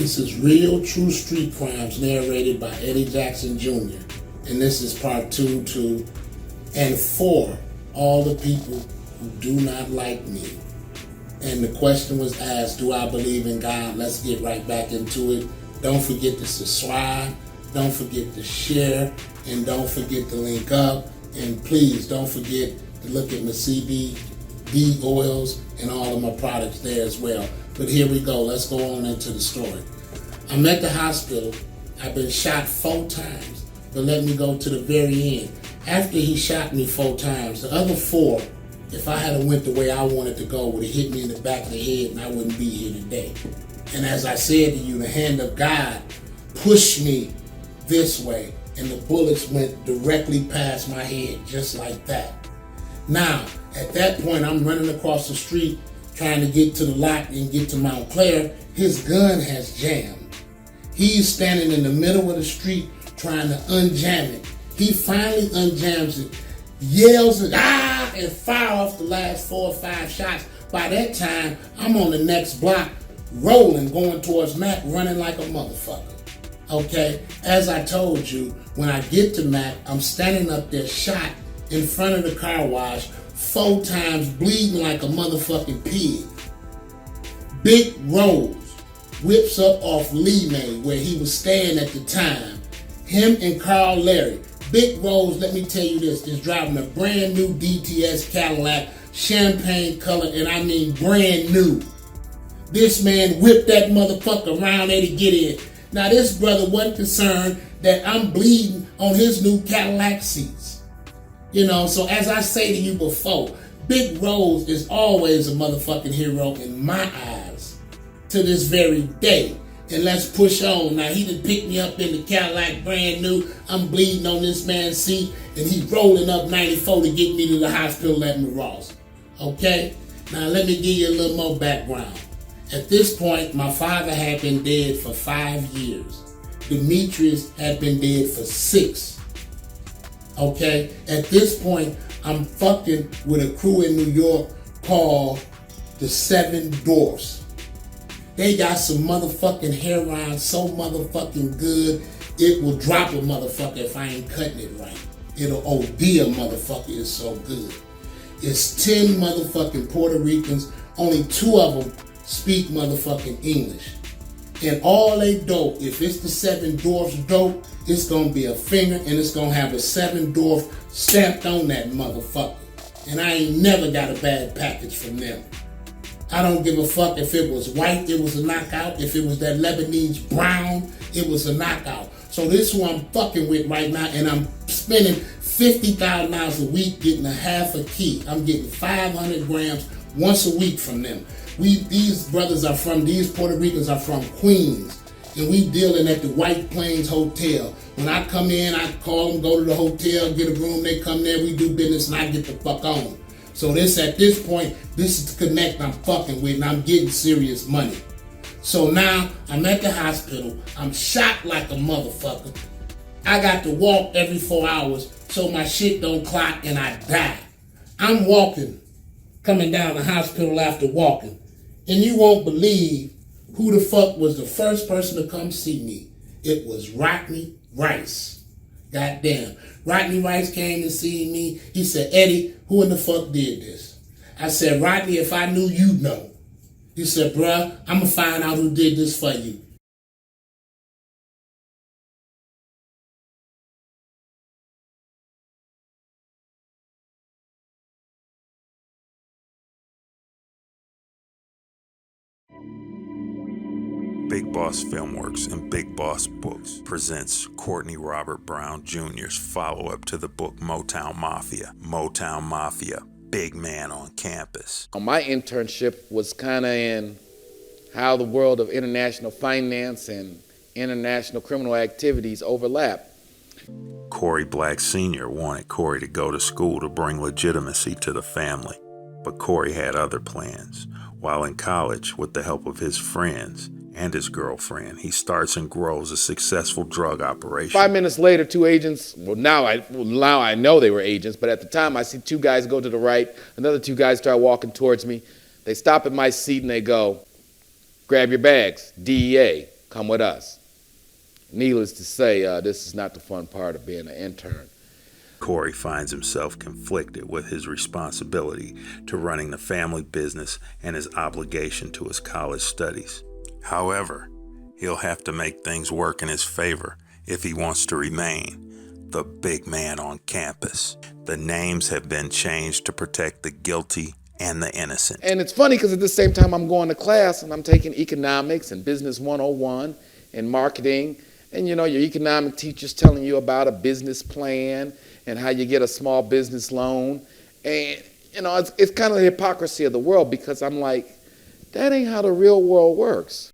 This is Real True Street Crimes narrated by Eddie Jackson Jr. And this is part 2 and for all the people who do not like me. And the question was asked, do I believe in God? Let's get right back into it. Don't forget to subscribe. Don't forget to share. And don't forget to link up. And please don't forget to look at my CBD oils and all of my products there as well. But here we go. Let's go on into the story. I'm at the hospital. I've been shot 4 times. But let me go to the very end. After he shot me 4 times, the other 4, if I had went the way I wanted to go, would have hit me in the back of the head and I wouldn't be here today. And as I said to you, the hand of God pushed me this way and the bullets went directly past my head, just like that. Now, at that point, I'm running across the street trying to get to the lot and get to Mount Clair. His gun has jammed. He's standing in the middle of the street trying to unjam it. He finally unjams it, yells it, and fire off the last 4 or 5 shots. By that time, I'm on the next block, rolling, going towards Mac, running like a motherfucker. Okay, as I told you, when I get to Mac, I'm standing up there shot in front of the car wash 4 times, bleeding like a motherfucking pig. Big Rose whips up off Lee May, where he was staying at the time. Him and Carl Larry. Big Rose, let me tell you this, is driving a brand new DTS Cadillac, champagne color, and I mean brand new. This man whipped that motherfucker around there to get in. Now this brother wasn't concerned that I'm bleeding on his new Cadillac seats. You know, so as I say to you before, Big Rose is always a motherfucking hero in my eyes to this very day. And let's push on. Now he done picked me up in the Cadillac brand new. I'm bleeding on this man's seat and he's rolling up 94 to get me to the hospital at Ross. Okay? Now let me give you a little more background. At this point, my father had been dead for 5 years. Demetrius had been dead for 6. Okay? At this point, I'm fucking with a crew in New York called the 7 Dwarfs. They got some motherfucking heroin so motherfucking good, it will drop a motherfucker if I ain't cutting it right. It'll OD a motherfucker, it's so good. It's 10 motherfucking Puerto Ricans, only 2 of them speak motherfucking English. And all they dope, if it's the 7 Dwarfs dope, it's gonna be a finger and it's gonna have a 7 Dwarf stamped on that motherfucker. And I ain't never got a bad package from them. I don't give a fuck if it was white, it was a knockout. If it was that Lebanese brown, it was a knockout. So this is who I'm fucking with right now, and I'm spending $50,000 a week getting a half a key. I'm getting 500 grams once a week from them. These Puerto Ricans are from Queens, and we dealing at the White Plains Hotel. When I come in, I call them, go to the hotel, get a room, they come there, we do business, and I get the fuck on. So at this point, this is the connect I'm fucking with, and I'm getting serious money. So now, I'm at the hospital, I'm shot like a motherfucker. I got to walk every 4 hours so my shit don't clot and I die. I'm walking, coming down the hospital after walking, and you won't believe who the fuck was the first person to come see me. It was Rodney Rice. Goddamn. Rodney Rice came to see me. He said, Eddie, who in the fuck did this? I said, Rodney, if I knew, you'd know. He said, bruh, I'm going to find out who did this for you. Big Boss Filmworks and Big Boss Books presents Courtney Robert Brown Jr.'s follow-up to the book Motown Mafia. Motown Mafia, big man on campus. My internship was kind of in how the world of international finance and international criminal activities overlap. Corey Black Sr. wanted Corey to go to school to bring legitimacy to the family, but Corey had other plans. While in college, with the help of his friends and his girlfriend, he starts and grows a successful drug operation. 5 minutes later, 2 agents, now I know they were agents, but at the time I see 2 guys go to the right, another 2 guys start walking towards me. They stop at my seat and they go, grab your bags, DEA. come with us. Needless to say, this is not the fun part of being an intern. Corey finds himself conflicted with his responsibility to running the family business and his obligation to his college studies. However, he'll have to make things work in his favor if he wants to remain the big man on campus. The names have been changed to protect the guilty and the innocent. And it's funny because at the same time I'm going to class and I'm taking economics and business 101 and marketing. And you know, your economic teacher's telling you about a business plan and how you get a small business loan. And you know, it's kind of the hypocrisy of the world, because I'm like, that ain't how the real world works.